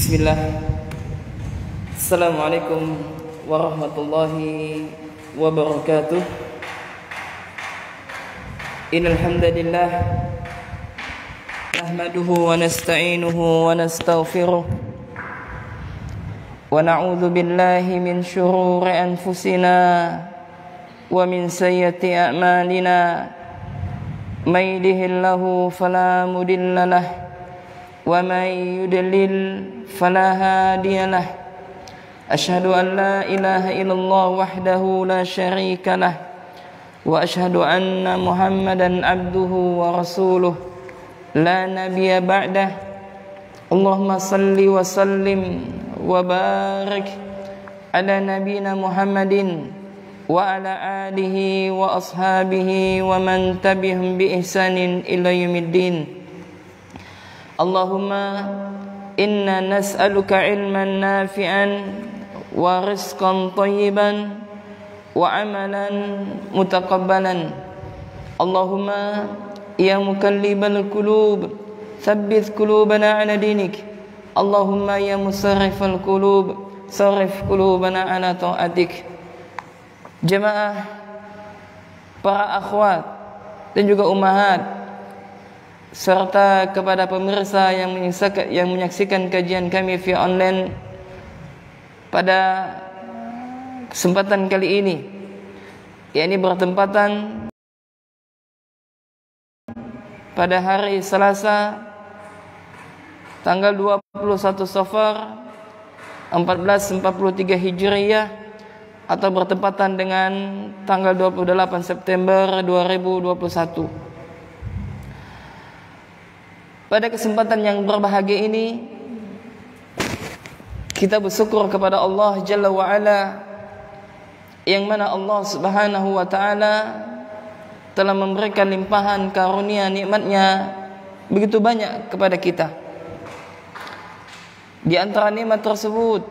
Bismillah. Assalamualaikum warahmatullahi wabarakatuh. Innal hamdalillah nahmaduhu wa nasta'inuhu wa nastaghfiruh wa na'udzu billahi min shururi anfusina wa min sayyiati a'malina. May yahdihillahu fala mudilla lahu wa may yudlil fala hadiya lahu. Asyhadu an la ilaha illallah wahdahu la syarika lah wa asyhadu anna Muhammadan abduhu wa rasuluh la nabiyya ba'dah. Allahumma salli wa sallim wa barik ala nabiyyina Muhammadin wa ala alihi wa ashabihi wa man tabi'ahum bi ihsanin ila yaumiddin. Allahumma inna nas'aluka ilman nafi'an wa rizqan thayyiban wa amalan mutaqabbalan. Allahumma ya mukallibal qulub tsabbit qulubana ala dinik. Allahumma ya musarrifal qulub sarrif qulubana ala ta'atik. Jemaah, para akhwat dan juga ummahat, serta kepada pemirsa yang menyaksikan kajian kami via online pada kesempatan kali ini, yakni bertempatan pada hari Selasa tanggal 21 Safar 1443 Hijriyah atau bertempatan dengan tanggal 28 September 2021. Pada kesempatan yang berbahagia ini, kita bersyukur kepada Allah Jalla wa Ala, yang mana Allah Subhanahu wa Ta'ala telah memberikan limpahan karunia nikmatnya begitu banyak kepada kita. Di antara nikmat tersebut,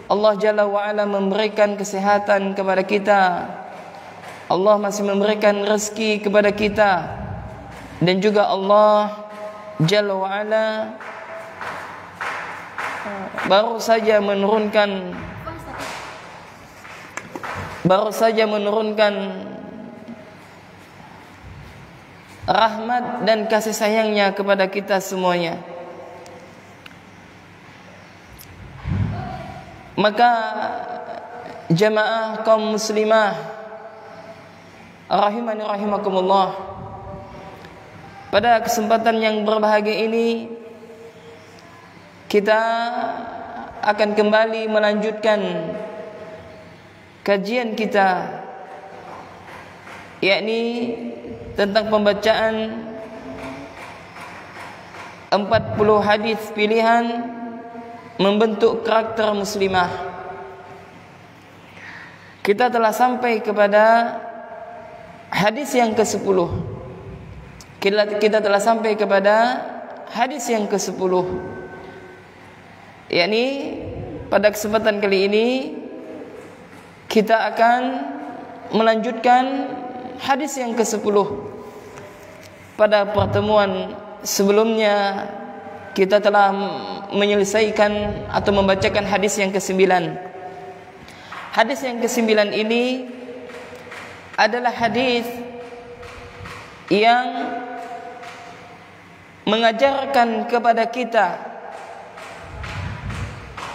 Allah Jalla wa Ala memberikan kesehatan kepada kita. Allah masih memberikan rezeki kepada kita, dan juga Allah Jalla wa Ala baru saja menurunkan rahmat dan kasih sayangnya kepada kita semuanya. Maka jamaah kaum muslimah rahimani rahimakumullah, pada kesempatan yang berbahagia ini kita akan kembali melanjutkan kajian kita, yakni tentang pembacaan 40 hadis pilihan membentuk karakter muslimah. Kita telah sampai kepada hadis yang ke-10. Kita telah sampai kepada hadis yang ke-10, yakni pada kesempatan kali ini kita akan melanjutkan hadis yang ke-10. Pada pertemuan sebelumnya kita telah menyelesaikan atau membacakan hadis yang ke-9. Hadis yang ke-9 ini adalah hadis yang mengajarkan kepada kita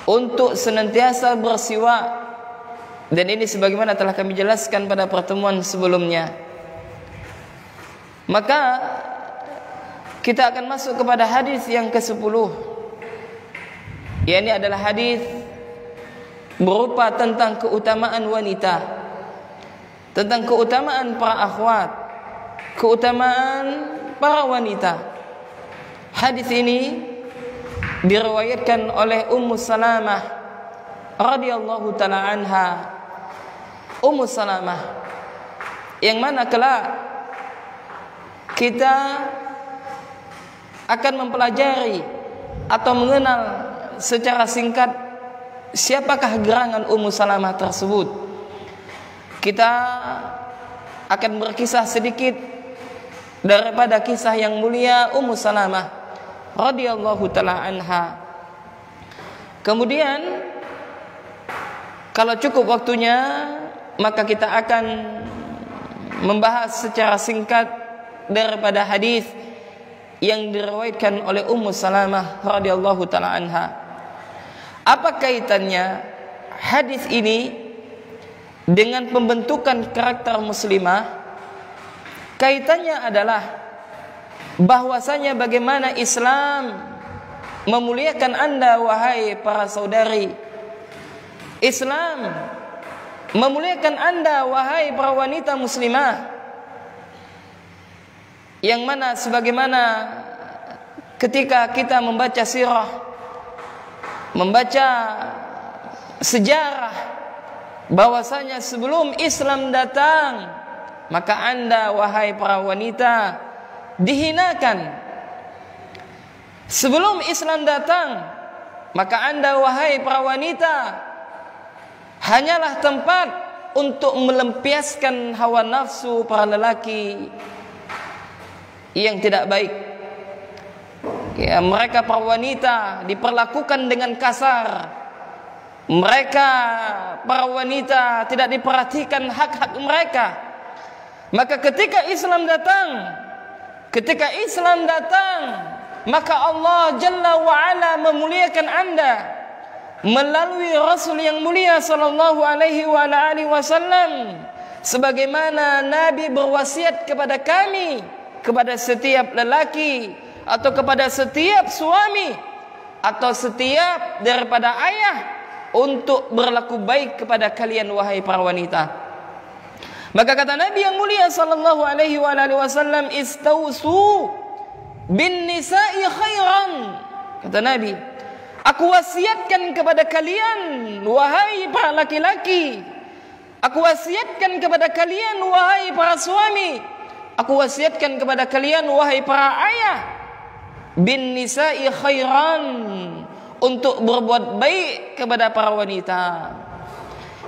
untuk senantiasa bersiwak, dan ini sebagaimana telah kami jelaskan pada pertemuan sebelumnya. Maka kita akan masuk kepada hadis yang ke-10. Ini adalah hadis berupa tentang keutamaan wanita, tentang keutamaan para akhwat, keutamaan para wanita. Hadis ini diriwayatkan oleh Ummu Salamah radhiyallahu taala anha. Ummu Salamah yang mana kelak kita akan mempelajari atau mengenal secara singkat siapakah gerangan Ummu Salamah tersebut. Kita akan berkisah sedikit daripada kisah yang mulia Ummu Salamah radhiyallahu taala anha. Kemudian kalau cukup waktunya, maka kita akan membahas secara singkat daripada hadis yang diriwayatkan oleh Ummu Salamah radhiyallahu taala anha. Apa kaitannya hadis ini dengan pembentukan karakter muslimah? Kaitannya adalah bahwasanya bagaimana Islam memuliakan Anda wahai para saudari. Islam memuliakan Anda wahai para wanita muslimah, yang mana sebagaimana ketika kita membaca sirah, membaca sejarah, bahwasanya sebelum Islam datang, maka Anda wahai para wanita dihinakan. Sebelum Islam datang, maka Anda wahai para wanita hanyalah tempat untuk melampiaskan hawa nafsu para lelaki yang tidak baik. Ya, mereka para wanita diperlakukan dengan kasar. Mereka para wanita tidak diperhatikan hak-hak mereka. Maka ketika Islam datang, maka Allah Jalla wa Ala memuliakan Anda melalui Rasul yang mulia sallallahu alaihi wa alihi wasallam, sebagaimana Nabi berwasiat kepada kami, kepada setiap lelaki atau kepada setiap suami atau setiap daripada ayah, untuk berlaku baik kepada kalian wahai para wanita. Maka kata Nabi yang mulia sallallahu alaihi wa alihi wasallam, istausu bin nisa'i khairan. Kata Nabi, aku wasiatkan kepada kalian wahai para laki-laki, aku wasiatkan kepada kalian wahai para suami, aku wasiatkan kepada kalian wahai para ayah, bin nisa'i khairan, untuk berbuat baik kepada para wanita.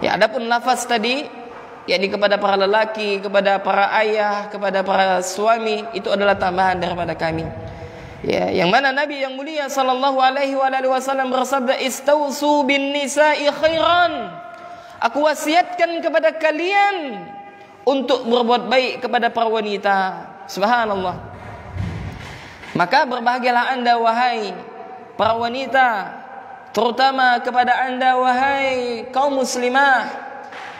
Ya, adapun lafaz tadi, yakni kepada para lelaki, kepada para ayah, kepada para suami, itu adalah tambahan daripada kami. Ya, yang mana Nabi yang mulia sallallahu alaihi wasallam bersabda, istausu bin nisa'i khairan. Aku wasiatkan kepada kalian untuk berbuat baik kepada para wanita. Subhanallah. Maka berbahagialah Anda wahai para wanita, terutama kepada Anda wahai kaum muslimah,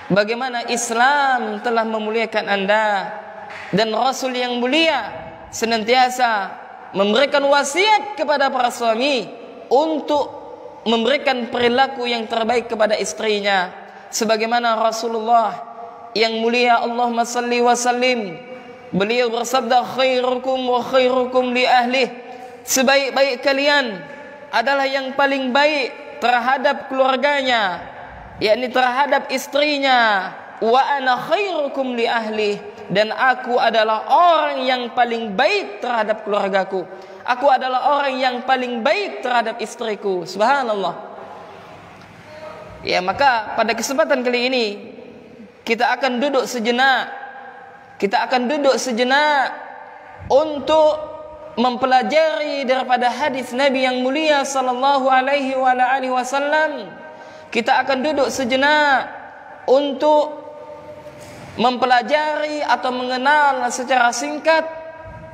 bagaimana Islam telah memuliakan Anda, dan Rasul yang mulia senantiasa memberikan wasiat kepada para suami untuk memberikan perilaku yang terbaik kepada istrinya, sebagaimana Rasulullah yang mulia Allahumma salli wa sallim, beliau bersabda, khairukum wa khairukum li ahlih, sebaik-baik kalian adalah yang paling baik terhadap keluarganya, yakni terhadap istrinya. Wa ana khairukum li ahli, dan aku adalah orang yang paling baik terhadap keluargaku. Aku adalah orang yang paling baik terhadap istriku. Subhanallah. Ya, maka pada kesempatan kali ini kita akan duduk sejenak. Kita akan duduk sejenak untuk mempelajari daripada hadis Nabi yang mulia sallallahu alaihi wasallam. Kita akan duduk sejenak untuk mempelajari atau mengenal secara singkat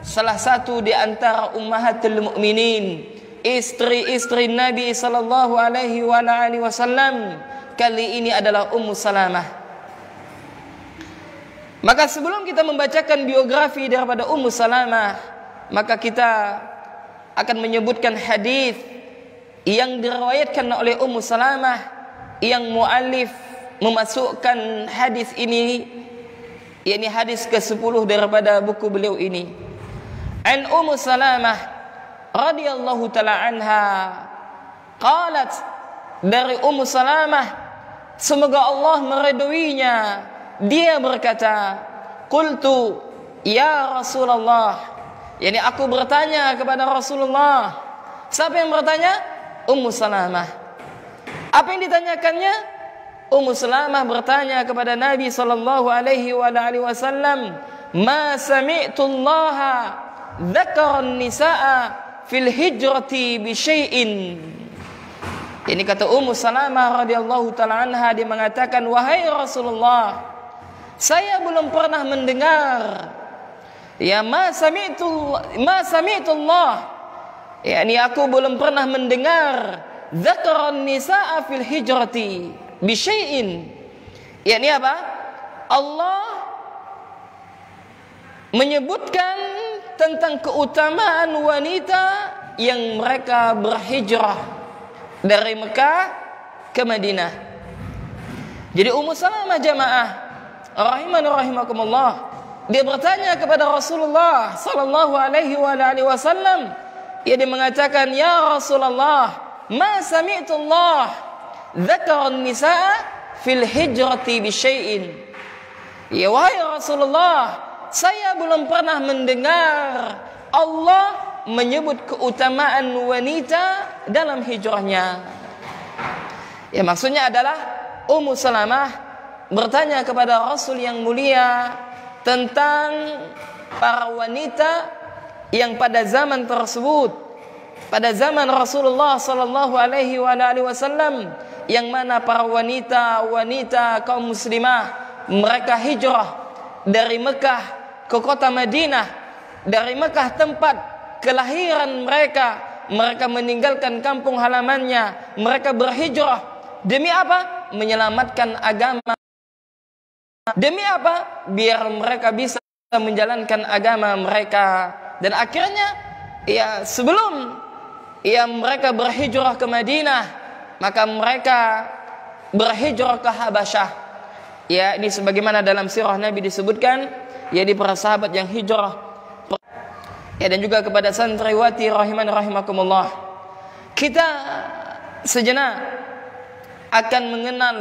salah satu di antara ummahatul mukminin, istri-istri Nabi sallallahu alaihi wasallam. Kali ini adalah Ummu Salamah. Maka sebelum kita membacakan biografi daripada Ummu Salamah, maka kita akan menyebutkan hadis yang diriwayatkan oleh Ummu Salamah, yang muallif memasukkan hadis ini, yakni hadis ke-10 daripada buku beliau ini. An Ummu Salamah radhiyallahu taala anha qalat, dari Ummu Salamah semoga Allah meridhoinya, dia berkata, qultu ya Rasulullah, yakni aku bertanya kepada Rasulullah. Siapa yang bertanya? Ummu Salamah. Apa yang ditanyakannya? Ummu Salamah bertanya kepada Nabi sallallahu alaihi wasallam, "Ma sami'tu Allah dzakara an-nisaa fil hijrati bi syai'in Ini kata Ummu Salamah radhiyallahu taala anha, dia mengatakan, wahai Rasulullah, saya belum pernah mendengar ya ma sami'tullah, yakni aku belum pernah mendengar dzakran nisaa fil hijrati bi syai'in, yakni apa? Allah menyebutkan tentang keutamaan wanita yang mereka berhijrah dari Mekah ke Madinah. Jadi Ummu Salamah jamaah rahimani rahimakumullah, dia bertanya kepada Rasulullah sallallahu alaihi wasallam, dia mengatakan, ya Rasulullah, ma sami'tullah dzakara an-nisaa fil hijrati bi syai'in. Ya wahai Rasulullah, saya belum pernah mendengar Allah menyebut keutamaan wanita dalam hijrahnya. Ya maksudnya adalah Ummu Salamah bertanya kepada Rasul yang mulia tentang para wanita yang pada zaman tersebut, pada zaman Rasulullah sallallahu alaihi wasallam, yang mana para wanita kaum muslimah mereka hijrah dari Mekah ke kota Madinah, dari Mekah tempat kelahiran mereka, mereka meninggalkan kampung halamannya, mereka berhijrah demi apa? Menyelamatkan agama. Demi apa? Biar mereka bisa menjalankan agama mereka. Dan akhirnya ya sebelum ya mereka berhijrah ke Madinah, maka mereka berhijrah ke Habasyah. Ya, ini sebagaimana dalam sirah Nabi disebutkan, ya di para sahabat yang hijrah. Ya, dan juga kepada santriwati rahiman rahimakumullah. Kita sejenak akan mengenal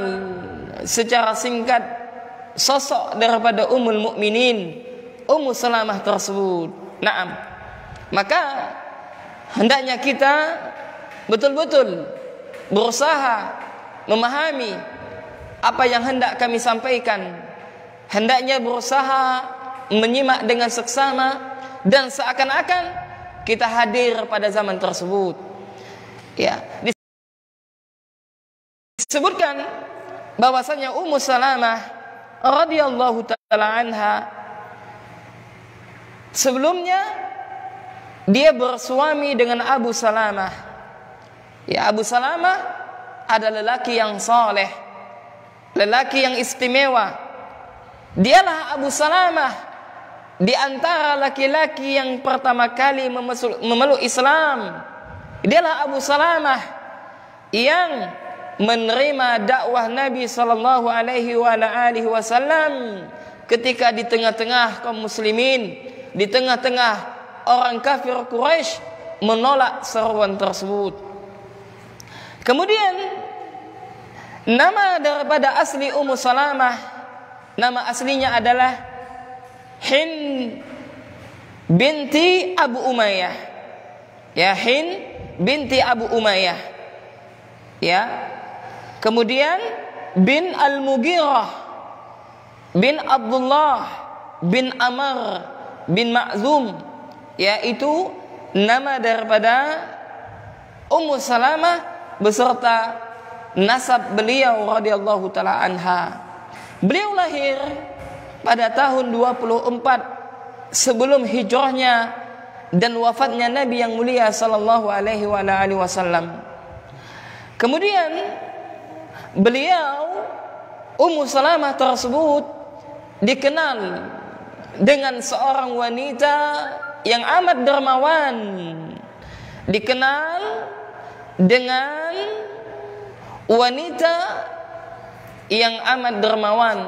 secara singkat sosok daripada Ummul Mukminin Ummu Salamah tersebut. Naam. Maka hendaknya kita betul-betul berusaha memahami apa yang hendak kami sampaikan. Hendaknya berusaha menyimak dengan seksama dan seakan-akan kita hadir pada zaman tersebut. Ya, disebutkan bahwasanya Ummu Salamah radhiyallahu taala anha sebelumnya dia bersuami dengan Abu Salamah. Ya, Abu Salamah adalah lelaki yang saleh, lelaki yang istimewa. Dialah Abu Salamah di antara laki-laki yang pertama kali memeluk Islam. Dialah Abu Salamah yang menerima dakwah Nabi sallallahu alaihi wasallam ketika di tengah-tengah kaum muslimin, di tengah-tengah orang kafir Quraisy menolak seruan tersebut. Kemudian nama daripada asli Ummu Salamah, nama aslinya adalah Hind binti Abu Umayyah. Ya, Hind binti Abu Umayyah. Ya. Kemudian bin Al-Mughirah bin Abdullah bin Amr bin Ma'zum, yaitu nama daripada Ummu Salamah beserta nasab beliau radhiyallahu taala anha. Beliau lahir pada tahun 24 sebelum hijrahnya dan wafatnya Nabi yang mulia sallallahu alaihi wasallam. Kemudian beliau Ummu Salamah tersebut dikenal dengan seorang wanita yang amat dermawan, dikenal dengan wanita yang amat dermawan.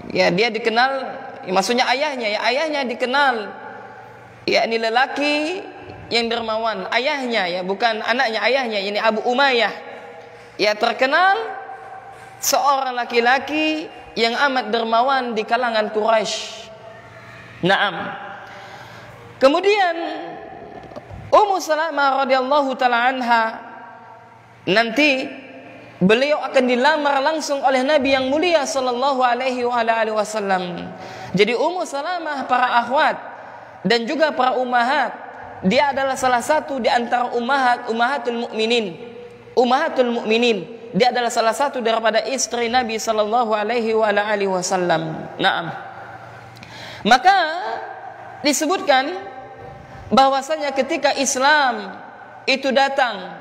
Ya, dia dikenal, maksudnya ayahnya, ya ayahnya dikenal, ya ini lelaki yang dermawan. Ayahnya, ya bukan anaknya, ayahnya, ini Abu Umayyah. Ya terkenal seorang laki-laki yang amat dermawan di kalangan Quraisy. Naam. Kemudian Ummu Salamah radhiyallahu taala anha nanti beliau akan dilamar langsung oleh Nabi yang mulia sallallahu alaihi wasallam. Jadi Ummu Salamah, para akhwat dan juga para ummahat, dia adalah salah satu di antara ummahatul mukminin, Ummahatul Mukminin. Dia adalah salah satu daripada istri Nabi sallallahu alaihi wasallam. Naam. Maka disebutkan bahwasanya ketika Islam itu datang,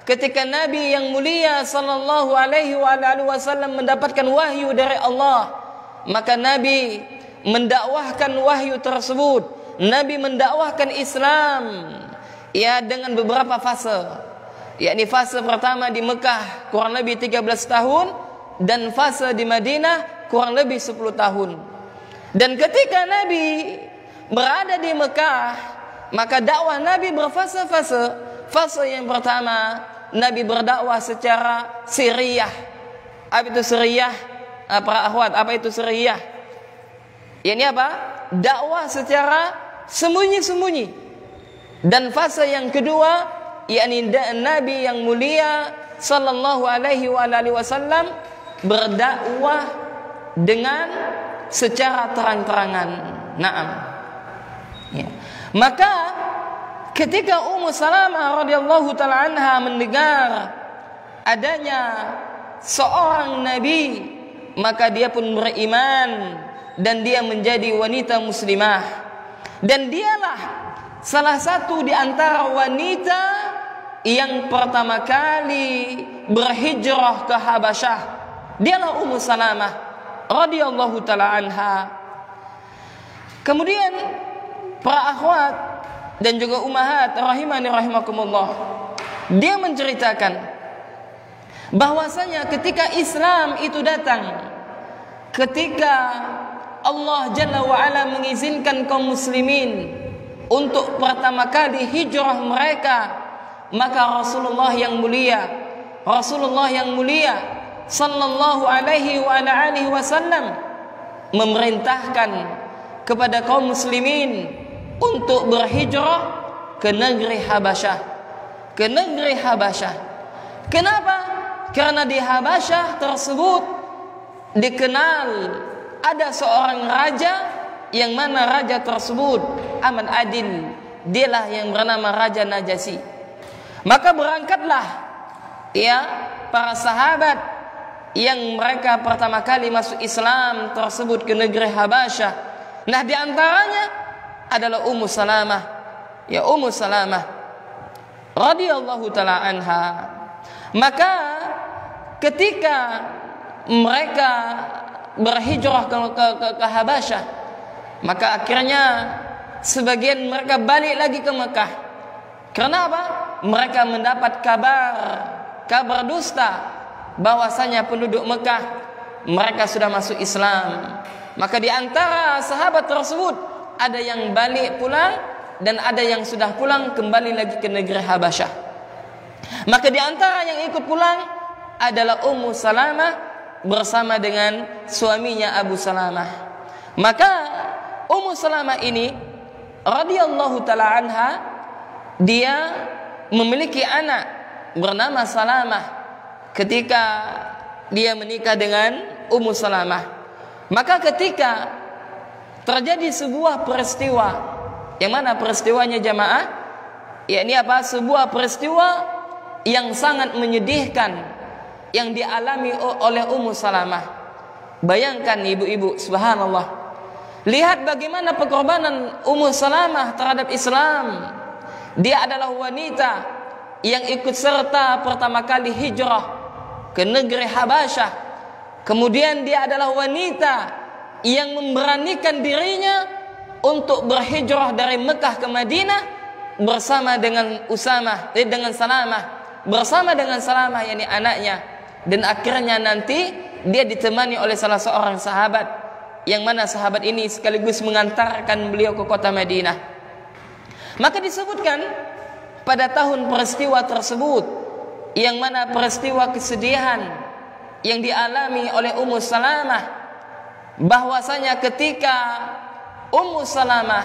ketika Nabi yang mulia sallallahu alaihi wasallam mendapatkan wahyu dari Allah, maka Nabi mendakwahkan wahyu tersebut. Nabi mendakwahkan Islam ya dengan beberapa fase. Yakni fase pertama di Mekah kurang lebih 13 tahun dan fase di Madinah kurang lebih 10 tahun. Dan ketika Nabi berada di Mekah, maka dakwah Nabi berfase-fase. Fase yang pertama, Nabi berdakwah secara sirriyah. Apa itu sirriyah? Para akhwat, apa itu sirriyah? Ini apa? Dakwah secara sembunyi-sembunyi. Dan fase yang kedua, yakni Nabi yang mulia sallallahu alaihi wasallam berdakwah dengan secara terang-terangan. Naam. Ya. Maka ketika Ummu Salamah radhiyallahu taala anha mendengar adanya seorang nabi, maka dia pun beriman dan dia menjadi wanita muslimah. Dan dialah salah satu di antara wanita yang pertama kali berhijrah ke Habasyah. Dialah Ummu Salamah radhiyallahu taala anha. Kemudian para akhwat dan juga ummahat rahimani rahimakumullah, dia menceritakan bahwasanya ketika Islam itu datang, ketika Allah Jalla wa Ala mengizinkan kaum muslimin untuk pertama kali hijrah mereka, maka Rasulullah yang mulia sallallahu alaihi wasallam memerintahkan kepada kaum muslimin untuk berhijrah ke negeri Habasyah. Kenapa? Karena di Habasyah tersebut dikenal ada seorang raja, yang mana raja tersebut amat adil. Dialah yang bernama Raja Najasyi. Maka berangkatlah ya para sahabat yang mereka pertama kali masuk Islam tersebut ke negeri Habasyah. Nah, di antaranya adalah Ummu Salamah. Ya, Ummu Salamah radhiyallahu taala anha. Maka ketika mereka berhijrah ke Habasyah, maka akhirnya sebagian mereka balik lagi ke Mekah. Kenapa? Mereka mendapat kabar dusta bahwasanya penduduk Mekah mereka sudah masuk Islam. Maka di antara sahabat tersebut ada yang balik pulang dan ada yang sudah pulang kembali lagi ke negeri Habasyah. Maka di antara yang ikut pulang adalah Ummu Salamah bersama dengan suaminya Abu Salamah. Maka Ummu Salamah ini radhiyallahu taala anha, dia memiliki anak bernama Salamah ketika dia menikah dengan Ummu Salamah. Maka ketika terjadi sebuah peristiwa, yang mana peristiwanya jamaah, yakni apa? Sebuah peristiwa yang sangat menyedihkan yang dialami oleh Ummu Salamah. Bayangkan ibu-ibu, subhanallah, lihat bagaimana pengorbanan Ummu Salamah terhadap Islam. Dia adalah wanita yang ikut serta pertama kali hijrah ke negeri Habasyah. Kemudian dia adalah wanita yang memberanikan dirinya untuk berhijrah dari Mekah ke Madinah bersama dengan Salamah yakni anaknya. Dan akhirnya nanti dia ditemani oleh salah seorang sahabat, yang mana sahabat ini sekaligus mengantarkan beliau ke kota Madinah. Maka disebutkan pada tahun peristiwa tersebut, yang mana peristiwa kesedihan yang dialami oleh Ummu Salamah, bahwasanya ketika Ummu Salamah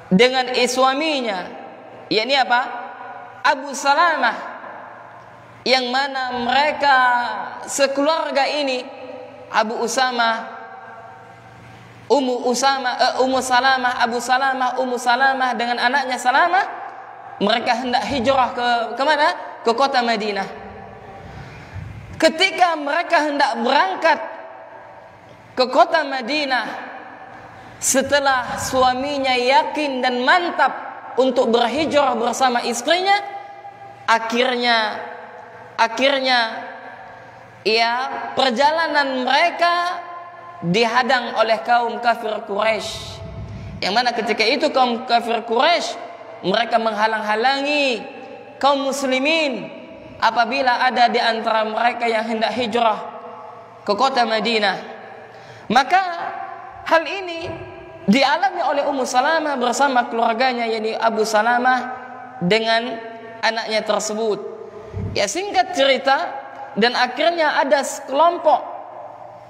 dengan suaminya, yakni apa? Abu Salamah, yang mana mereka sekeluarga ini, Ummu Salamah, Abu Salamah, Ummu Salamah dengan anaknya Salamah, mereka hendak hijrah ke mana? Ke kota Madinah. ketika mereka hendak berangkat ke kota Madinah setelah suaminya yakin dan mantap untuk berhijrah bersama istrinya, akhirnya ya perjalanan mereka dihadang oleh kaum kafir Quraisy. Yang mana ketika itu kaum kafir Quraisy mereka menghalang-halangi kaum muslimin apabila ada di antara mereka yang hendak hijrah ke kota Madinah. Maka hal ini dialami oleh Ummu Salamah bersama keluarganya, yakni Abu Salamah dengan anaknya tersebut. Ya, singkat cerita, dan akhirnya ada sekelompok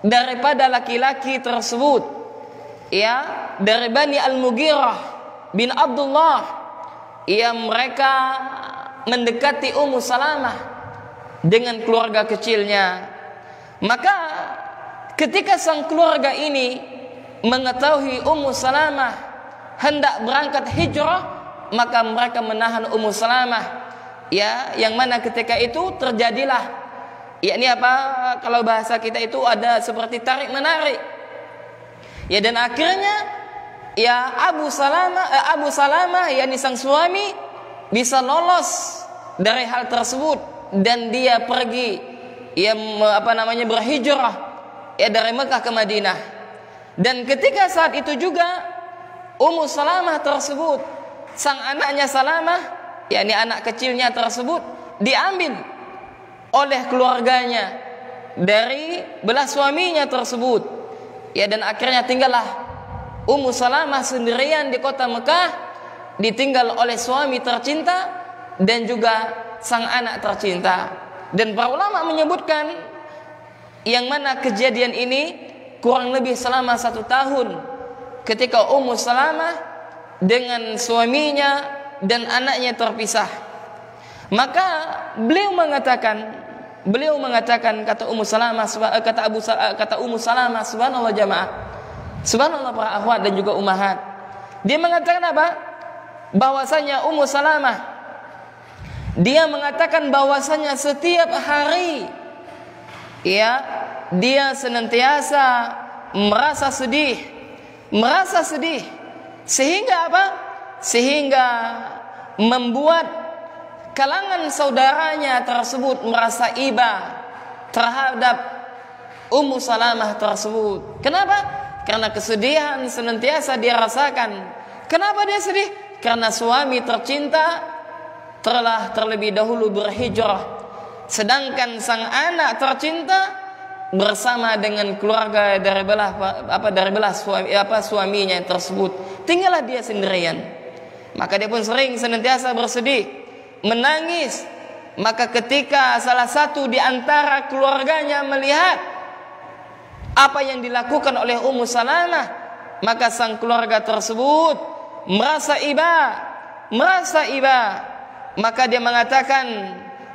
daripada laki-laki tersebut, ya, dari Bani Al-Mughirah bin Abdullah, ya, mereka mendekati Ummu Salamah dengan keluarga kecilnya. Maka ketika sang keluarga ini mengetahui Ummu Salamah hendak berangkat hijrah, maka mereka menahan Ummu Salamah, ya, yang mana ketika itu terjadilah, yakni apa, kalau bahasa kita itu ada seperti tarik menarik, ya, dan akhirnya ya Abu Salamah yakni sang suami bisa lolos dari hal tersebut dan dia pergi, ya, berhijrah, ya, dari Mekah ke Madinah. Dan ketika saat itu juga Ummu Salamah tersebut, sang anaknya Salamah, yakni anak kecilnya tersebut, diambil oleh keluarganya dari belah suaminya tersebut, ya, dan akhirnya tinggallah Ummu Salamah sendirian di kota Mekah, ditinggal oleh suami tercinta dan juga sang anak tercinta. Dan para ulama menyebutkan yang mana kejadian ini kurang lebih selama 1 tahun ketika Ummu Salamah dengan suaminya dan anaknya terpisah. Maka beliau mengatakan kata Ummu Salamah, kata Ummu Salamah, subhanallah jamaah, subhanallah para akhwat dan juga ummahat, dia mengatakan apa? Bahwasanya Ummu Salamah, dia mengatakan bahwasanya setiap hari, ya, dia senantiasa merasa sedih, sehingga apa? Sehingga membuat kalangan saudaranya tersebut merasa iba terhadap Ummu Salamah tersebut. Kenapa? Karena kesedihan senantiasa dia rasakan. Kenapa dia sedih? Karena suami tercinta telah terlebih dahulu berhijrah, sedangkan sang anak tercinta bersama dengan keluarga dari belah suaminya tersebut, tinggallah dia sendirian. Maka dia pun sering senantiasa bersedih, menangis. Maka ketika salah satu di antara keluarganya melihat apa yang dilakukan oleh Ummu Salamah, maka sang keluarga tersebut merasa iba. Maka dia mengatakan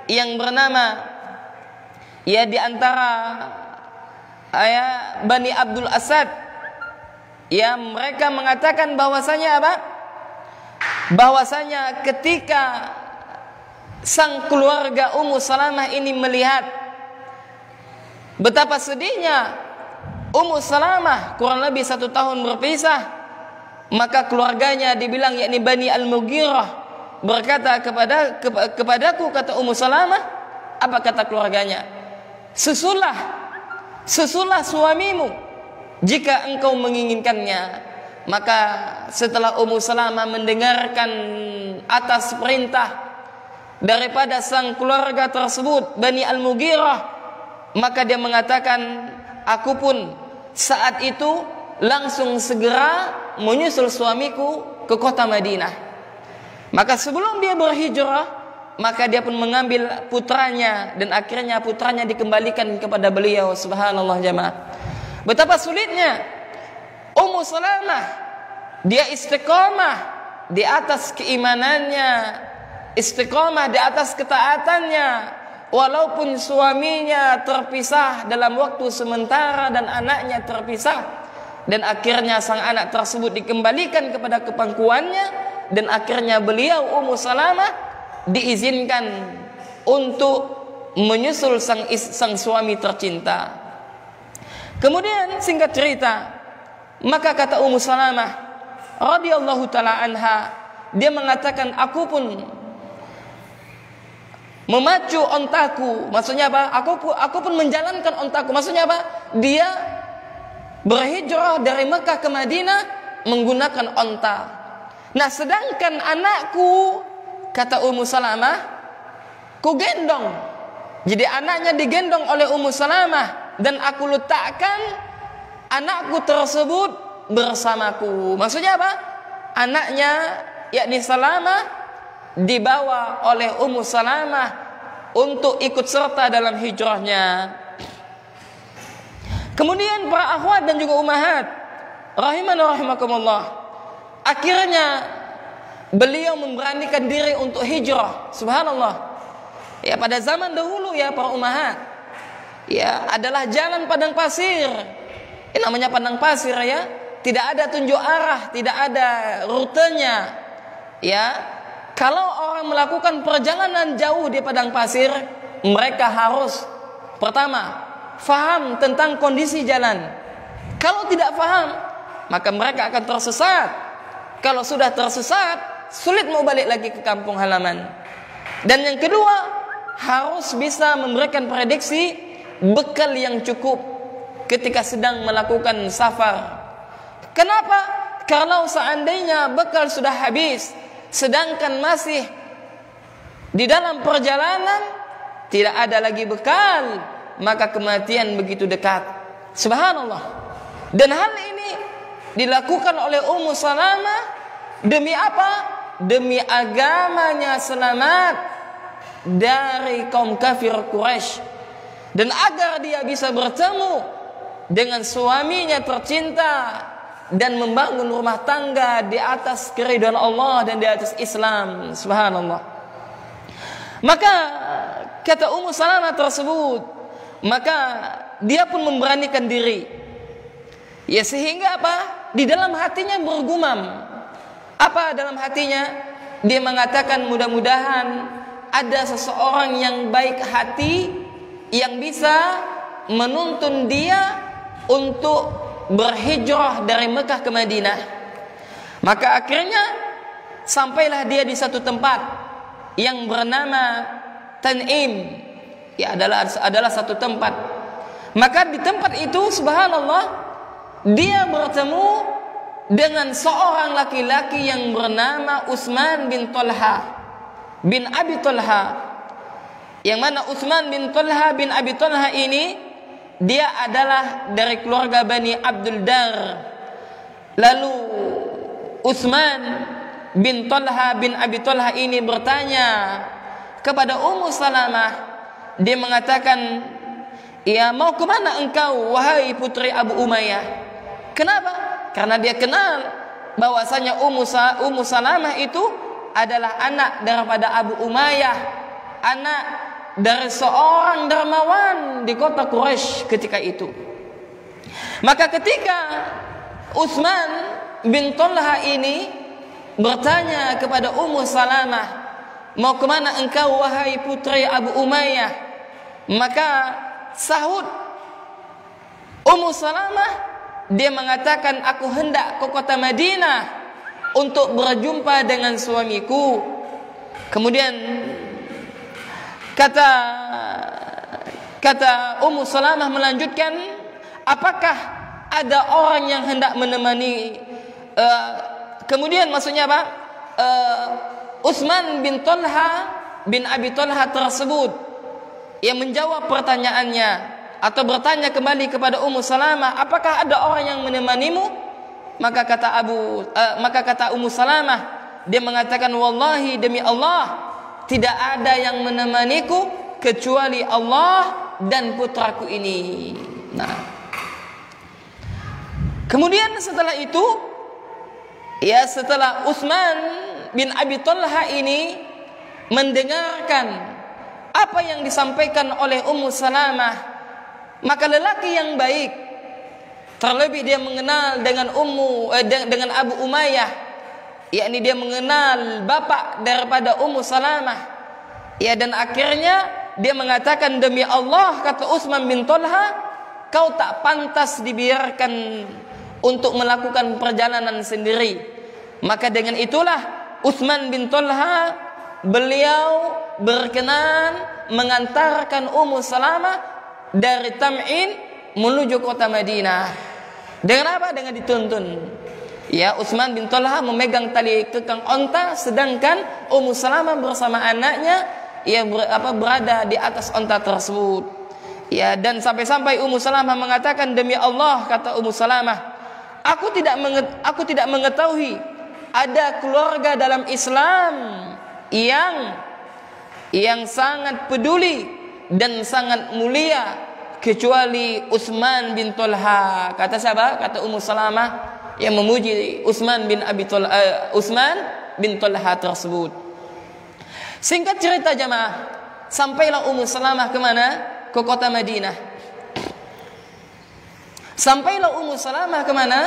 yang bernama, ya, di antara Bani Abdul Asad, ya, mereka mengatakan bahwasanya apa? Bahwasanya ketika sang keluarga Ummu Salamah ini melihat betapa sedihnya Ummu Salamah kurang lebih 1 tahun berpisah, maka keluarganya dibilang, yakni Bani Al-Mughirah, berkata kepadaku, kata Ummu Salamah, apa kata keluarganya? Susulah suamimu jika engkau menginginkannya. Maka setelah Ummu Salamah mendengarkan atas perintah daripada sang keluarga tersebut, Bani Al-Mughirah, maka dia mengatakan, aku pun saat itu langsung segera menyusul suamiku ke kota Madinah. Maka sebelum dia berhijrah, maka dia pun mengambil putranya, dan akhirnya putranya dikembalikan kepada beliau. Subhanallah jamaah. Betapa sulitnya Ummu Salamah, dia istiqomah di atas keimanannya, istiqomah di atas ketaatannya, walaupun suaminya terpisah dalam waktu sementara dan anaknya terpisah, dan akhirnya sang anak tersebut dikembalikan kepada kepangkuannya, dan akhirnya beliau Ummu Salamah diizinkan untuk menyusul sang suami tercinta. Kemudian singkat cerita, maka kata Ummu Salamah radhiyallahu taala anha, dia mengatakan, aku pun memacu ontaku. Maksudnya apa? Aku pun menjalankan ontaku. Maksudnya apa? Dia berhijrah dari Mekah ke Madinah menggunakan onta. Nah, sedangkan anakku, kata Ummu Salamah, ku gendong. Jadi anaknya digendong oleh Ummu Salamah, dan aku letakkan anakku tersebut bersamaku. Maksudnya apa? Anaknya, yakni Salamah, dibawa oleh Ummu Salamah untuk ikut serta dalam hijrahnya. Kemudian para akhwat dan juga ummahat rahimana rahimakumullah, akhirnya beliau memberanikan diri untuk hijrah. Subhanallah. Ya, pada zaman dahulu ya para ummahat, ya adalah jalan padang pasir. Namanya padang pasir ya, tidak ada tunjuk arah, tidak ada rutenya. Ya, kalau orang melakukan perjalanan jauh di padang pasir, mereka harus pertama faham tentang kondisi jalan. Kalau tidak faham, maka mereka akan tersesat. Kalau sudah tersesat, sulit mau balik lagi ke kampung halaman. Dan yang kedua, harus bisa memberikan prediksi bekal yang cukup ketika sedang melakukan safar. Kenapa? Kalau seandainya bekal sudah habis, sedangkan masih di dalam perjalanan, tidak ada lagi bekal, maka kematian begitu dekat. Subhanallah. Dan hal ini dilakukan oleh Ummu Salamah demi apa? Demi agamanya selamat dari kaum kafir Quraisy, dan agar dia bisa bertemu dengan suaminya tercinta dan membangun rumah tangga di atas keridhaan Allah dan di atas Islam. Subhanallah. Maka kata Ummu Salamah tersebut, maka dia pun memberanikan diri. Ya, sehingga apa? Di dalam hatinya bergumam. Apa dalam hatinya? Dia mengatakan, mudah-mudahan ada seseorang yang baik hati yang bisa menuntun dia untuk berhijrah dari Mekah ke Madinah. Maka akhirnya sampailah dia di satu tempat yang bernama Tan'im. Ya, adalah satu tempat. Maka di tempat itu, subhanallah, dia bertemu dengan seorang laki-laki yang bernama Utsman bin Talha bin Abi Talha. Yang mana Utsman bin Talha bin Abi Talha ini, dia adalah dari keluarga Bani Abdul Dar. Lalu Utsman bin Talha bin Abi Talha ini bertanya kepada Ummu Salamah. Dia mengatakan, ya, mau kemana engkau wahai putri Abu Umayyah? Kenapa? Karena dia kenal bahwasanya Ummu Salamah itu adalah anak daripada Abu Umayyah, anak dari seorang dermawan di kota Quraisy ketika itu. Maka ketika Utsman bin Talha ini bertanya kepada Ummu Salamah, mau kemana engkau wahai putri Abu Umayyah? Maka sahut Ummu Salamah, dia mengatakan, aku hendak ke kota Madinah untuk berjumpa dengan suamiku. Kemudian kata Ummu Salamah melanjutkan, apakah ada orang yang hendak menemani? Kemudian maksudnya apa? Utsman bin Talha bin Abi Talha tersebut yang menjawab pertanyaannya atau bertanya kembali kepada Ummu Salamah, apakah ada orang yang menemanimu? Maka kata Ummu Salamah, dia mengatakan, wallahi, demi Allah, tidak ada yang menemaniku kecuali Allah dan putraku ini. Nah, kemudian setelah itu, ya, setelah Utsman bin Abi Talha ini mendengarkan apa yang disampaikan oleh Ummu Salamah, maka lelaki yang baik, terlebih dia mengenal dengan dengan Abu Umayyah, yakni dia mengenal bapak daripada Ummu Salamah, ya, dan akhirnya dia mengatakan, demi Allah, kata Utsman bin Thalha, kau tak pantas dibiarkan untuk melakukan perjalanan sendiri. Maka dengan itulah Utsman bin Thalha, beliau berkenan mengantarkan Ummu Salamah dari Tam'in menuju kota Madinah. Dengan apa? Dengan dituntun. Ya, Utsman bin Thalha memegang tali kekang onta, sedangkan Ummu Salamah bersama anaknya berada di atas onta tersebut. Ya, dan sampai-sampai Ummu Salamah mengatakan, demi Allah, kata Ummu Salamah, aku tidak mengetahui ada keluarga dalam Islam yang sangat peduli dan sangat mulia kecuali Utsman bin Thalha. Kata siapa? Kata Ummu Salamah yang memuji Utsman bin Thalha tersebut. Singkat cerita jamaah, sampailah Ummu Salamah ke mana? Ke kota Madinah. Sampailah Ummu Salamah ke mana?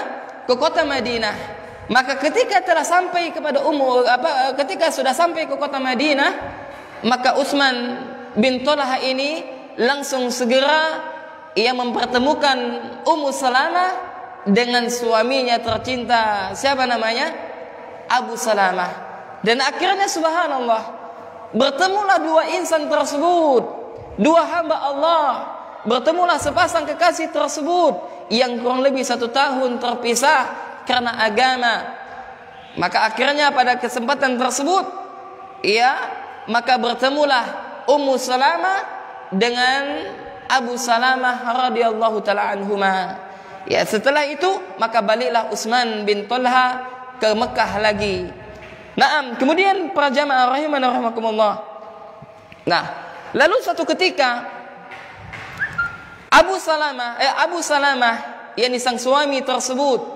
Ke kota Madinah. Maka ketika sudah sampai ke kota Madinah, maka Utsman bin Thalha ini langsung segera ia mempertemukan Ummu Salamah dengan suaminya tercinta. Siapa namanya? Abu Salamah. Dan akhirnya subhanallah, bertemulah dua insan tersebut, dua hamba Allah, bertemulah sepasang kekasih tersebut yang kurang lebih 1 tahun terpisah karena agama. Maka akhirnya pada kesempatan tersebut, maka bertemulah Ummu Salamah dengan Abu Salamah radhiyallahu taala anhuma. Ya, setelah itu maka baliklah Utsman bin Thalha ke Mekah lagi. Naam, kemudian para jamaah rahimana rahimakumullah. Nah, lalu suatu ketika Abu Salamah yakni sang suami tersebut,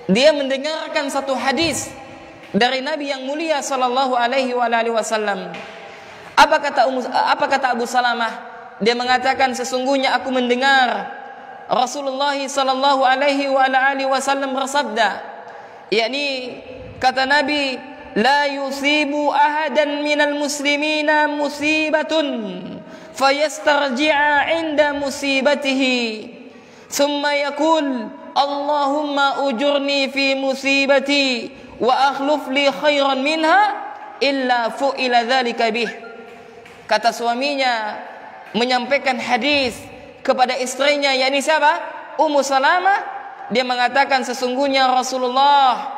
dia mendengarkan satu hadis dari Nabi yang mulia sallallahu alaihi wasallam. Apa kata Abu Salamah? Dia mengatakan, sesungguhnya aku mendengar Rasulullah sallallahu alaihi wasallam bersabda, yakni kata Nabi, la yusibu ahadan minal muslimina musibatun fayastarji'a 'inda musibatihi thumma yaqul Allahumma ujurni fi musibati wa akhluf li khairan minha illa fu'ila dzalika bih. Kata suaminya menyampaikan hadis kepada istrinya, yakni siapa? Ummu Salamah. Dia mengatakan, sesungguhnya Rasulullah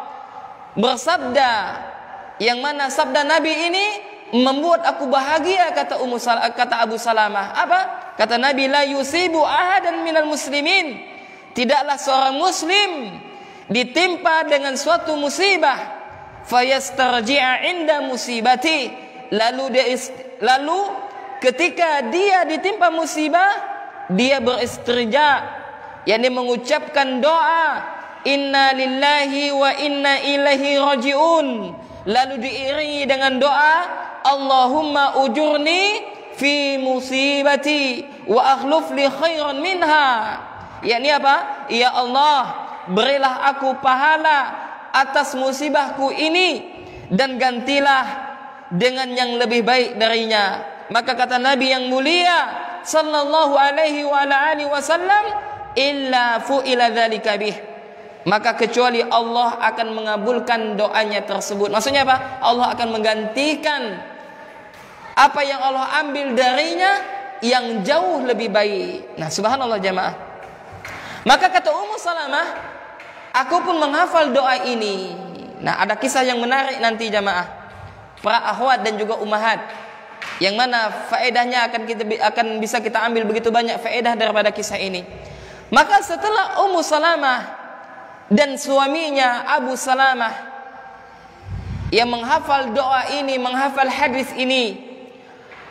bersabda, yang mana sabda Nabi ini membuat aku bahagia, kata Abu Salamah. Apa? Kata Nabi, la yusibu ahadan minal muslimin, tidaklah seorang muslim ditimpa dengan suatu musibah, fayastarji'a 'inda musibati, lalu ketika dia ditimpa musibah, dia beristirja, yakni mengucapkan doa, inna lillahi wa inna ilaihi raji'un, lalu diiringi dengan doa, Allahumma ujurni fi musibati wa akhluf li khairan minha, yakni apa? Ya Allah, berilah aku pahala atas musibahku ini dan gantilah dengan yang lebih baik darinya. Maka kata Nabi yang mulia sallallahu alaihi wasallam, illa fu'ila dzalika bih, maka kecuali Allah akan mengabulkan doanya tersebut. Maksudnya apa? Allah akan menggantikan apa yang Allah ambil darinya yang jauh lebih baik. Nah, subhanallah jamaah. Maka kata Ummu Salamah, aku pun menghafal doa ini. Nah, ada kisah yang menarik nanti jamaah, para akhwat dan juga ummahat, yang mana faedahnya akan bisa kita ambil begitu banyak faedah daripada kisah ini. Maka setelah Ummu Salamah dan suaminya Abu Salamah yang menghafal doa ini, menghafal hadis ini,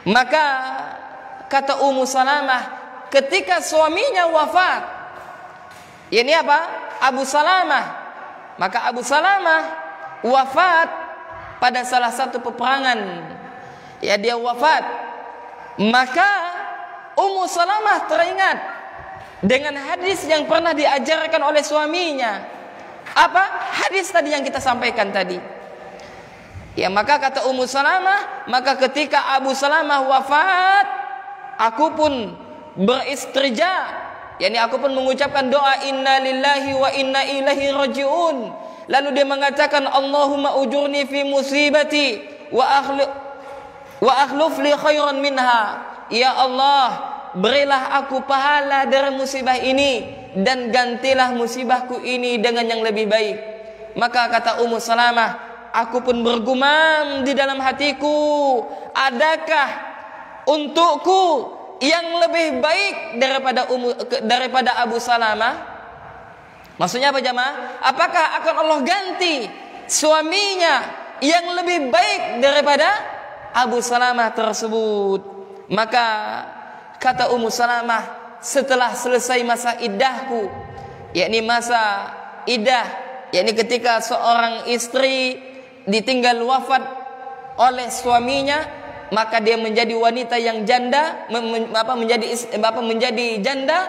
maka kata Ummu Salamah, ketika suaminya wafat, ini apa? Abu Salamah. Maka Abu Salamah wafat pada salah satu peperangan. Ya, dia wafat. Maka Ummu Salamah teringat dengan hadis yang pernah diajarkan oleh suaminya. Apa? Hadis tadi yang kita sampaikan tadi. Ya, maka kata Ummu Salamah, maka ketika Abu Salamah wafat, aku pun beristirja, yakni aku pun mengucapkan doa inna lillahi wa inna ilaihi rajiun. Lalu dia mengatakan Allahumma ujurni fi musibati wa akhluf li khairan minha. Ya Allah, berilah aku pahala dari musibah ini dan gantilah musibahku ini dengan yang lebih baik. Maka kata Ummu Salamah, aku pun bergumam di dalam hatiku, adakah untukku yang lebih baik daripada Abu Salamah? Maksudnya apa jamaah? Apakah akan Allah ganti suaminya yang lebih baik daripada Abu Salamah tersebut? Maka kata Ummu Salamah, setelah selesai masa iddahku, yakni masa iddah, yakni ketika seorang istri ditinggal wafat oleh suaminya, maka dia menjadi wanita yang janda, menjadi janda.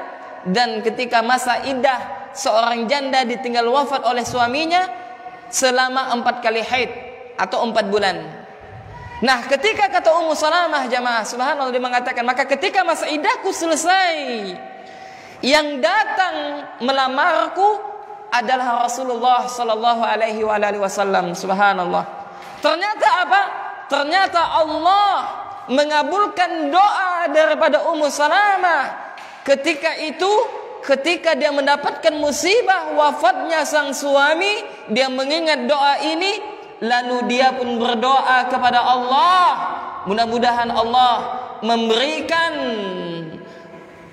Dan ketika masa iddah seorang janda ditinggal wafat oleh suaminya selama 4 kali haid atau 4 bulan. Nah, ketika kata Ummu Salamah jamaah, subhanallah, dia mengatakan, maka ketika masa iddahku selesai, yang datang melamarku adalah Rasulullah sallallahu alaihi wasallam. Subhanallah. Ternyata apa? Ternyata Allah mengabulkan doa daripada Ummu Salamah. Ketika dia mendapatkan musibah wafatnya sang suami, dia mengingat doa ini, lalu dia pun berdoa kepada Allah, mudah-mudahan Allah memberikan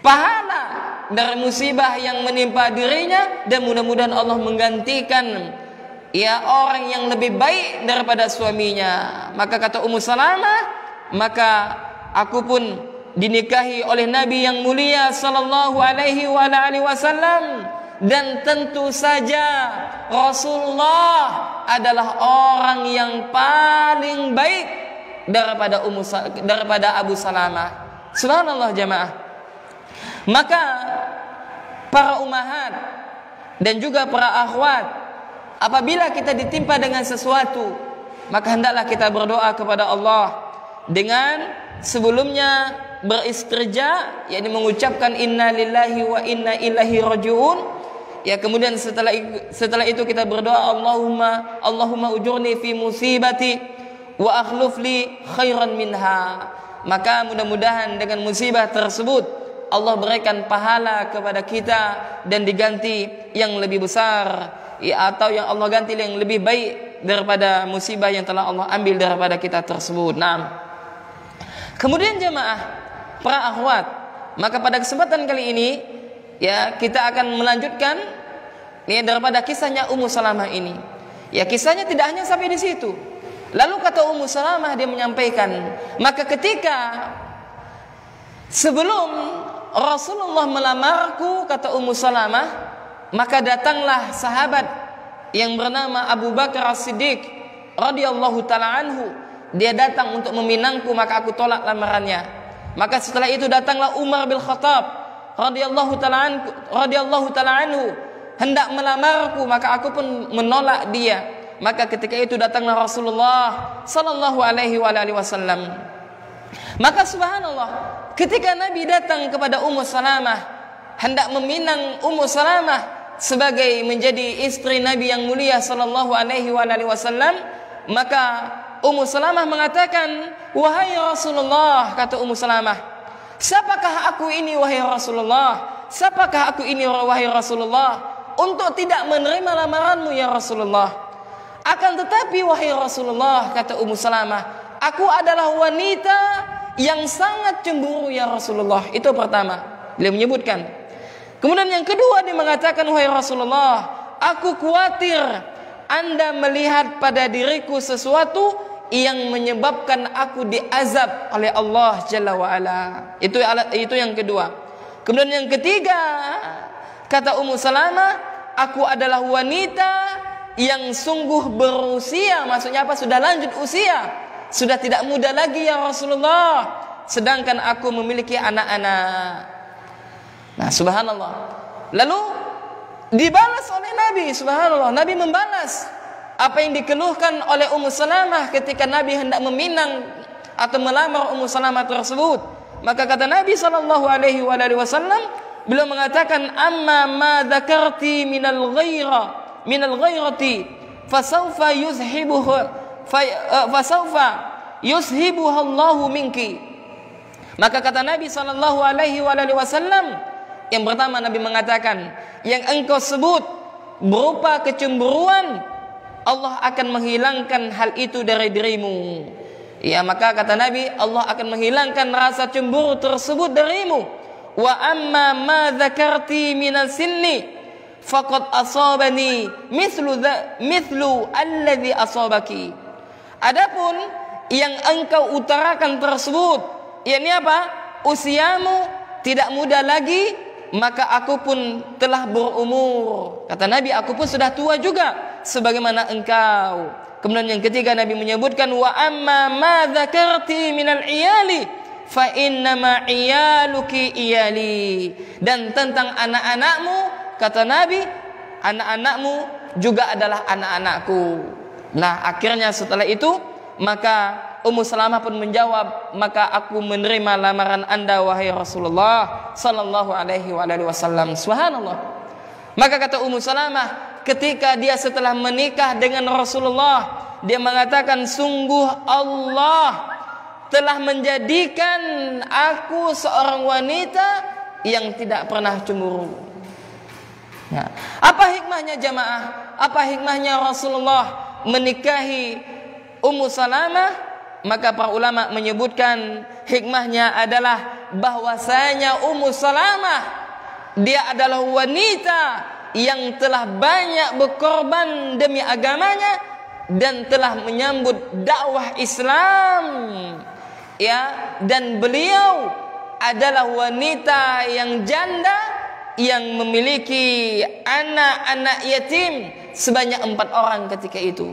pahala dari musibah yang menimpa dirinya, dan mudah-mudahan Allah menggantikan orang yang lebih baik daripada suaminya. Maka kata Ummu Salamah, maka aku pun dinikahi oleh Nabi yang mulia sallallahu alaihi wasallam, dan tentu saja Rasulullah adalah orang yang paling baik daripada Abu Salamah. Subhanallah jamaah. Maka para ummahat dan juga para akhwat, apabila kita ditimpa dengan sesuatu, maka hendaklah kita berdoa kepada Allah dengan sebelumnya beristirja, yakni mengucapkan inna lillahi wa inna ilaihi rajiun. Ya, kemudian setelah itu kita berdoa Allahumma ujurni fi musibati wa akhluf li khairan minha. Maka mudah-mudahan dengan musibah tersebut Allah berikan pahala kepada kita dan diganti yang lebih besar, atau yang Allah ganti yang lebih baik daripada musibah yang telah Allah ambil daripada kita tersebut. Nah, kemudian jemaah, para akhwat, maka pada kesempatan kali ini kita akan melanjutkan daripada kisahnya Ummu Salamah ini. Ya, kisahnya tidak hanya sampai di situ. Lalu kata Ummu Salamah, dia menyampaikan, maka ketika sebelum Rasulullah melamarku, kata Ummu Salamah, maka datanglah sahabat yang bernama Abu Bakar As-Siddiq radhiyallahu taala anhu. Dia datang untuk meminangku, maka aku tolak lamarannya. Maka setelah itu datanglah Umar bin Khattab radhiyallahu taala anhu, hendak melamarku, maka aku pun menolak dia. Maka ketika itu datanglah Rasulullah sallallahu alaihi wasallam. Maka subhanallah, ketika Nabi datang kepada Ummu Salamah, hendak meminang Ummu Salamah sebagai menjadi istri Nabi yang mulia sallallahu alaihi wasallam, maka Ummu Salamah mengatakan, wahai Rasulullah, kata Ummu Salamah, siapakah aku ini wahai Rasulullah? Siapakah aku ini wahai Rasulullah untuk tidak menerima lamaranmu ya Rasulullah? Akan tetapi wahai Rasulullah, kata Ummu Salamah, aku adalah wanita yang sangat cemburu ya Rasulullah. Itu pertama, beliau menyebutkan. Kemudian yang kedua, dia mengatakan, wahai Rasulullah, aku khawatir Anda melihat pada diriku sesuatu yang menyebabkan aku diazab oleh Allah Jalla wa'ala. Itu yang kedua. Kemudian yang ketiga, kata Ummu Salamah, aku adalah wanita yang sungguh berusia. Maksudnya apa? Sudah lanjut usia, sudah tidak muda lagi ya Rasulullah, sedangkan aku memiliki anak-anak. Nah, subhanallah. Lalu dibalas oleh Nabi, subhanallah. Nabi membalas apa yang dikeluhkan oleh Ummu Salamah ketika Nabi hendak meminang atau melamar Ummu Salamah tersebut. Maka kata Nabi sallallahu alaihi wasallam, beliau mengatakan, amma ma dzakarti minal ghairati fasawfa yuzhibuha Allahu minki. Maka kata Nabi sallallahu alaihi wasallam, yang pertama Nabi mengatakan, yang engkau sebut berupa kecemburuan, Allah akan menghilangkan hal itu dari dirimu. Ya, maka kata Nabi, Allah akan menghilangkan rasa cemburu tersebut darimu. Wa amma ma dzakarti minal sinni faqad asabani mithlu alladhi asabaki. Adapun yang engkau utarakan tersebut, yakni apa? Usiamu tidak muda lagi, maka aku pun telah berumur. Kata Nabi, aku pun sudah tua juga sebagaimana engkau. Kemudian yang ketiga Nabi menyebutkan, wa amma ma dzakarti minal iyali fa innama iyaluki iyali. Dan tentang anak-anakmu, kata Nabi, anak-anakmu juga adalah anak-anakku. Nah, akhirnya setelah itu maka Ummu Salamah pun menjawab, maka aku menerima lamaran Anda wahai Rasulullah sallallahu alaihi wasallam. Subhanallah. Maka kata Ummu Salamah, ketika dia setelah menikah dengan Rasulullah, dia mengatakan, sungguh Allah telah menjadikan aku seorang wanita yang tidak pernah cemburu. Nah, apa hikmahnya jamaah? Apa hikmahnya Rasulullah menikahi Ummu Salamah? Maka para ulama menyebutkan hikmahnya adalah bahwasanya Ummu Salamah dia adalah wanita yang telah banyak berkorban demi agamanya dan telah menyambut dakwah Islam. Ya, dan beliau adalah wanita yang janda yang memiliki anak-anak yatim sebanyak 4 orang ketika itu.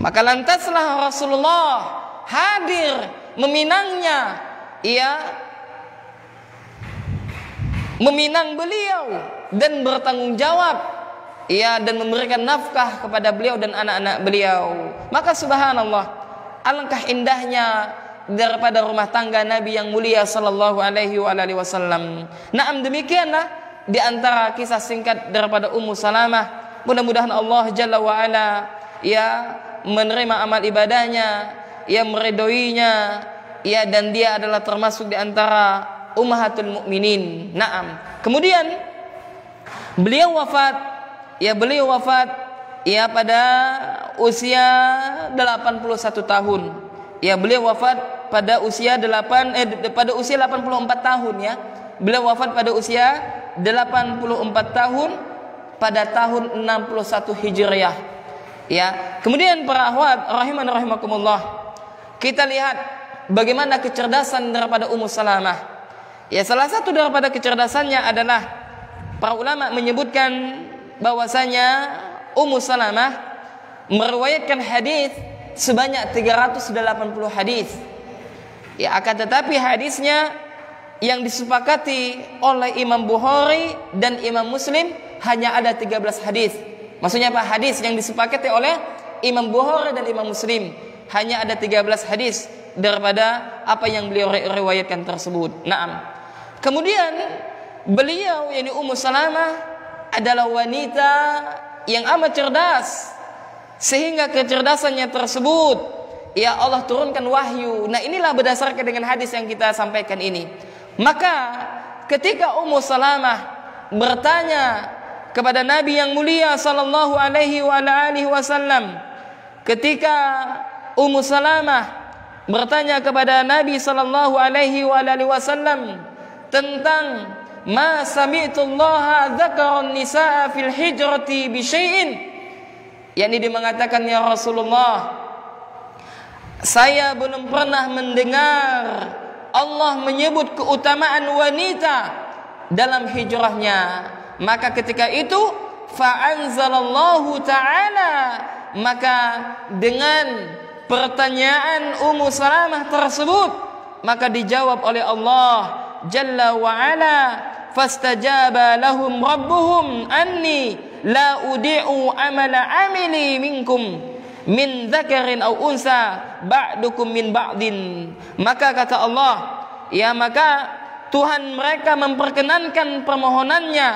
Maka lantaslah Rasulullah hadir meminangnya, meminang beliau dan bertanggung jawab, dan memberikan nafkah kepada beliau dan anak-anak beliau. Maka subhanallah, alangkah indahnya daripada rumah tangga Nabi yang mulia sallallahu alaihi wasallam. Naam, demikianlah di antara kisah singkat daripada Ummu Salamah. Mudah-mudahan Allah Jalla wa Ala menerima amal ibadahnya, meridhoinya, dan dia adalah termasuk di antara ummahatul mukminin. Naam. Kemudian beliau wafat pada usia 81 tahun. Beliau wafat pada usia 84 tahun ya. Beliau wafat pada usia 84 tahun pada tahun 61 Hijriah. Kemudian para akhwat rahiman rahimakumullah, kita lihat bagaimana kecerdasan daripada Ummu Salamah. Salah satu daripada kecerdasannya adalah para ulama menyebutkan bahwasanya Ummu Salamah meriwayatkan hadis sebanyak 380 hadis. Akan tetapi hadisnya yang disepakati oleh Imam Bukhari dan Imam Muslim hanya ada 13 hadis. Maksudnya apa? Hadis yang disepakati oleh Imam Bukhari dan Imam Muslim hanya ada 13 hadis daripada apa yang beliau riwayatkan tersebut. Naam. Kemudian beliau yakni Ummu Salamah adalah wanita yang amat cerdas, sehingga kecerdasannya tersebut Allah turunkan wahyu. Nah, inilah berdasarkan dengan hadis yang kita sampaikan ini. Maka ketika Ummu Salamah bertanya kepada Nabi yang mulia sallallahu alaihi wasallam, ketika Ummu Salamah bertanya kepada Nabi sallallahu alaihi wasallam tentang ma sami'tullaha dzakara nisaa fil hijrati bi syai'in, yakni dia mengatakan, ya Rasulullah, saya belum pernah mendengar Allah menyebut keutamaan wanita dalam hijrahnya. Maka ketika itu fa'anzalallahu ta'ala, maka dengan pertanyaan Ummu Salamah tersebut maka dijawab oleh Allah Jalla wa Ala, fastajaba lahum rabbuhum anni la udi'u amala amili minkum min dzakarin aw unsa ba'dukum min ba'din. Maka kata Allah, ya maka Tuhan mereka memperkenankan permohonannya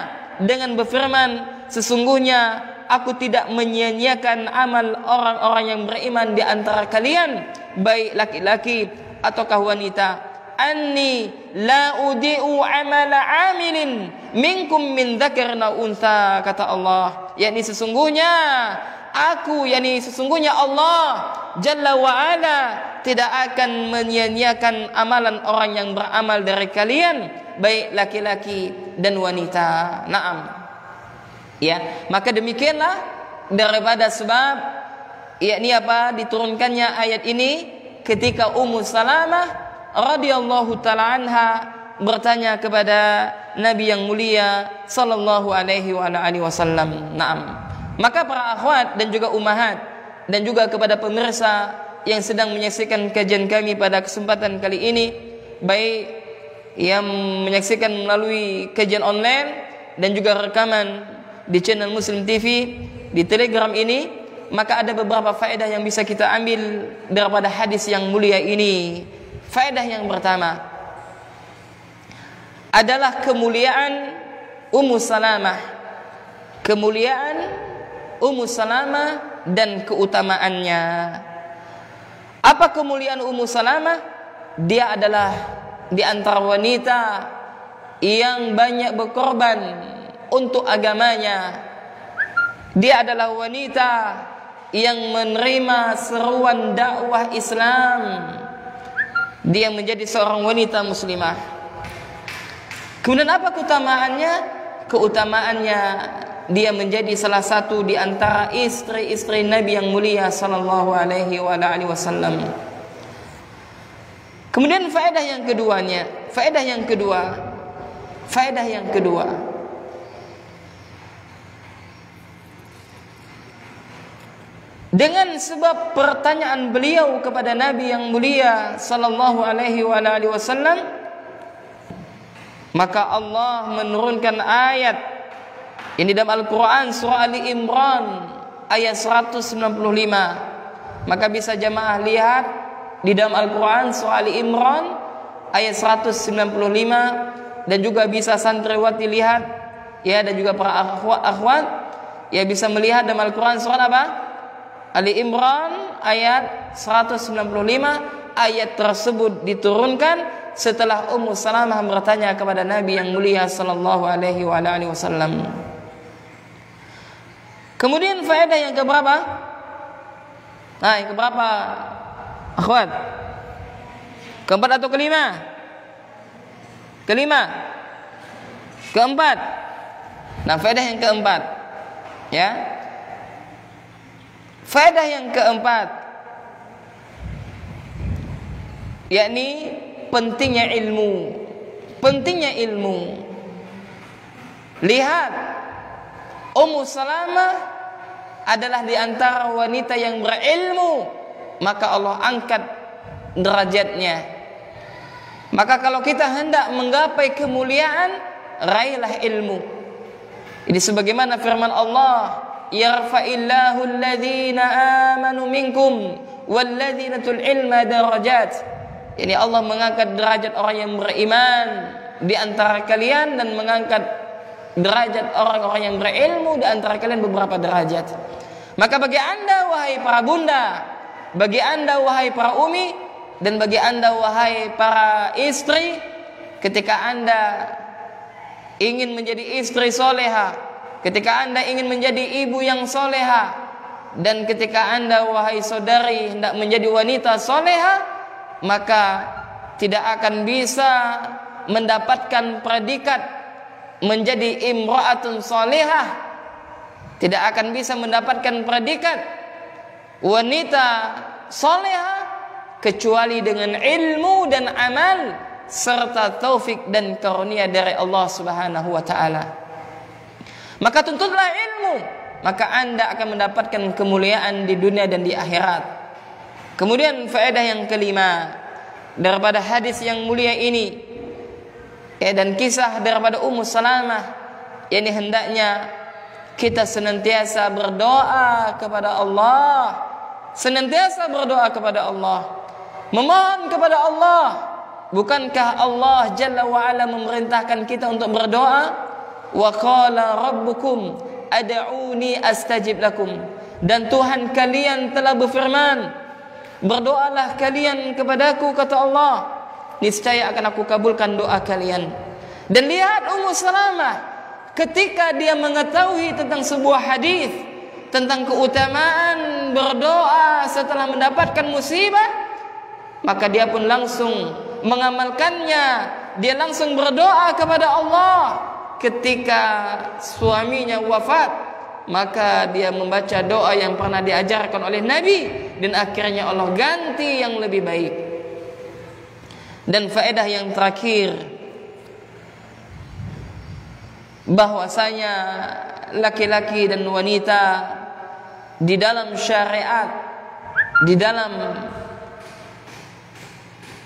dengan berfirman, sesungguhnya aku tidak menyia-nyiakan amal orang-orang yang beriman di antara kalian, baik laki-laki ataukah wanita. Anni la udi'u amala amilin minkum min dzakarin aw untha, kata Allah, yakni sesungguhnya Allah Jalla wa Ala tidak akan menyia-nyiakan amalan orang yang beramal dari kalian, baik laki-laki dan wanita. Naam. Ya, maka demikianlah daripada sebab yakni apa diturunkannya ayat ini ketika Ummu Salamah radhiyallahu taala anha bertanya kepada Nabi yang mulia sallallahu alaihi wasallam. Naam. Maka para akhwat dan juga ummahat dan juga kepada pemirsa yang sedang menyaksikan kajian kami pada kesempatan kali ini, baik yang menyaksikan melalui kajian online dan juga rekaman di channel Muslim TV, di Telegram ini, maka ada beberapa faedah yang bisa kita ambil daripada hadis yang mulia ini. Faedah yang pertama adalah kemuliaan Ummu Salamah. Kemuliaan Ummu Salamah dan keutamaannya. Apa kemuliaan Ummu Salamah? Dia adalah di antara wanita yang banyak berkorban untuk agamanya. Dia adalah wanita yang menerima seruan dakwah Islam. Dia menjadi seorang wanita muslimah. Kemudian apa keutamaannya? Keutamaannya dia menjadi salah satu di antara istri-istri Nabi yang mulia sallallahu alaihi wasallam. Kemudian faedah yang kedua. Dengan sebab pertanyaan beliau kepada Nabi yang mulia sallallahu alaihi wasallam, maka Allah menurunkan ayat ini dalam Al-Quran surah Ali Imran ayat 195. Maka bisa jamaah lihat di dalam Al-Quran surah Ali Imran ayat 195, dan juga bisa santriwati lihat ya, dan juga para akhwat ya bisa melihat dalam Al-Quran surah apa? Ali Imran ayat 195. Ayat tersebut diturunkan setelah Ummu Salamah bertanya kepada Nabi yang mulia sallallahu alaihi wasallam. Kemudian faedah yang keberapa? Nah, yang keberapa akhwat? Keempat atau kelima? Keempat. Nah, faedah yang keempat ya. Faedah yang keempat, yakni pentingnya ilmu. Lihat, Ummu Salamah adalah di antara wanita yang berilmu, maka Allah angkat derajatnya. Maka kalau kita hendak menggapai kemuliaan, raihlah ilmu. Ini sebagaimana firman Allah, yarfa'illahu alladhina amanu minkum walladzina tul ilma darajat. Ini Allah mengangkat derajat orang yang beriman di antara kalian dan mengangkat derajat orang-orang yang berilmu di antara kalian beberapa derajat. Maka bagi anda wahai para bunda, bagi anda wahai para umi, dan bagi anda wahai para istri, ketika anda ingin menjadi istri soleha, ketika anda ingin menjadi ibu yang soleha, dan ketika anda wahai saudari hendak menjadi wanita soleha, maka tidak akan bisa mendapatkan predikat menjadi imra'atun solehah, tidak akan bisa mendapatkan predikat wanita soleha kecuali dengan ilmu dan amal serta taufik dan karunia dari Allah Subhanahu wa taala. Maka tuntutlah ilmu, maka anda akan mendapatkan kemuliaan di dunia dan di akhirat. Kemudian faedah yang kelima daripada hadis yang mulia ini dan kisah daripada Ummu Salamah, yakni hendaknya kita senantiasa berdoa kepada Allah, memohon kepada Allah Bukankah Allah Jalla wa Ala memerintahkan kita untuk berdoa? Wa qala rabbukum ad'uni astajib lakum. Dan Tuhan kalian telah berfirman, berdoalah kalian kepadaku, kata Allah, niscaya akan aku kabulkan doa kalian. Dan lihat Ummu Salamah, ketika dia mengetahui tentang sebuah hadis tentang keutamaan berdoa setelah mendapatkan musibah, maka dia pun langsung mengamalkannya. Dia langsung berdoa kepada Allah ketika suaminya wafat, maka dia membaca doa yang pernah diajarkan oleh Nabi, dan akhirnya Allah ganti yang lebih baik. Dan faedah yang terakhir, bahwasanya laki-laki dan wanita di dalam syariat, di dalam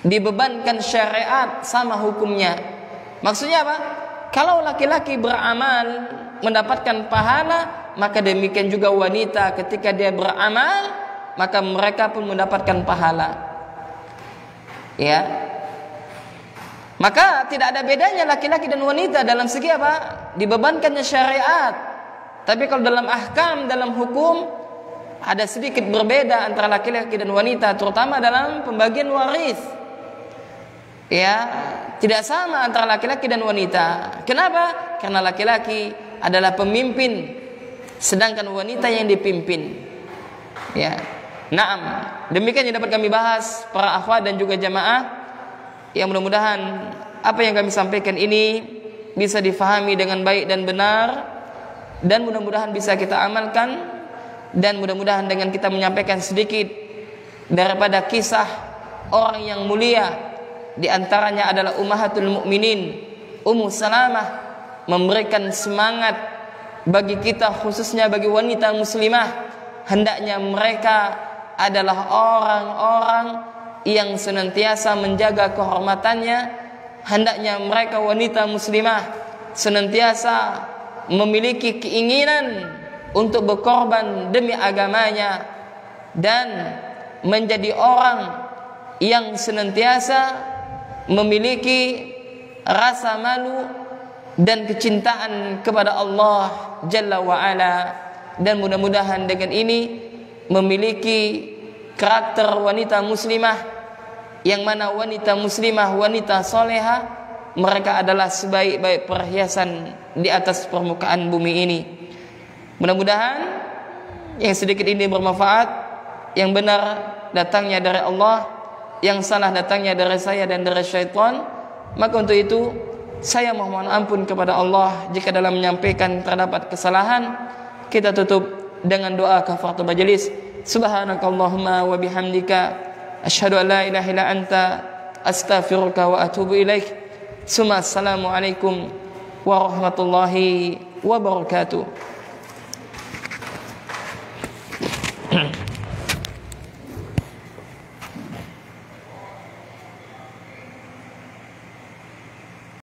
dibebankan syariat sama hukumnya. Maksudnya apa? Kalau laki-laki beramal mendapatkan pahala, maka demikian juga wanita ketika dia beramal, maka mereka pun mendapatkan pahala. Ya. Maka tidak ada bedanya laki-laki dan wanita dalam segi apa? Dibebankannya syariat. Tapi kalau dalam ahkam, dalam hukum, ada sedikit berbeda antara laki-laki dan wanita, terutama dalam pembagian waris. Ya, tidak sama antara laki-laki dan wanita. Kenapa? Karena laki-laki adalah pemimpin, sedangkan wanita yang dipimpin. Ya. Naam, demikian yang dapat kami bahas para akhwat dan juga jamaah. Yang mudah-mudahan apa yang kami sampaikan ini bisa difahami dengan baik dan benar, dan mudah-mudahan bisa kita amalkan, dan mudah-mudahan dengan kita menyampaikan sedikit daripada kisah orang yang mulia, di antaranya adalah Ummahatul Mukminin Ummu Salamah, memberikan semangat bagi kita, khususnya bagi wanita muslimah, hendaknya mereka adalah orang-orang yang senantiasa menjaga kehormatannya. Hendaknya mereka wanita muslimah senantiasa memiliki keinginan untuk berkorban demi agamanya, dan menjadi orang yang senantiasa memiliki rasa malu dan kecintaan kepada Allah Jalla wa Ala. Dan mudah-mudahan dengan ini memiliki karakter wanita muslimah, yang mana wanita muslimah, wanita solehah, mereka adalah sebaik-baik perhiasan di atas permukaan bumi ini. Mudah-mudahan yang sedikit ini bermanfaat, yang benar datangnya dari Allah, yang salah datangnya dari saya dan dari syaitan. Maka untuk itu saya mohon ampun kepada Allah jika dalam menyampaikan terdapat kesalahan. Kita tutup dengan doa kafaratul majelis. Subhanakallahumma wa bihamdika asyhadu an la ilaha illa anta astaghfiruka wa atubu ilaik. Assalamualaikum warahmatullahi wabarakatuh.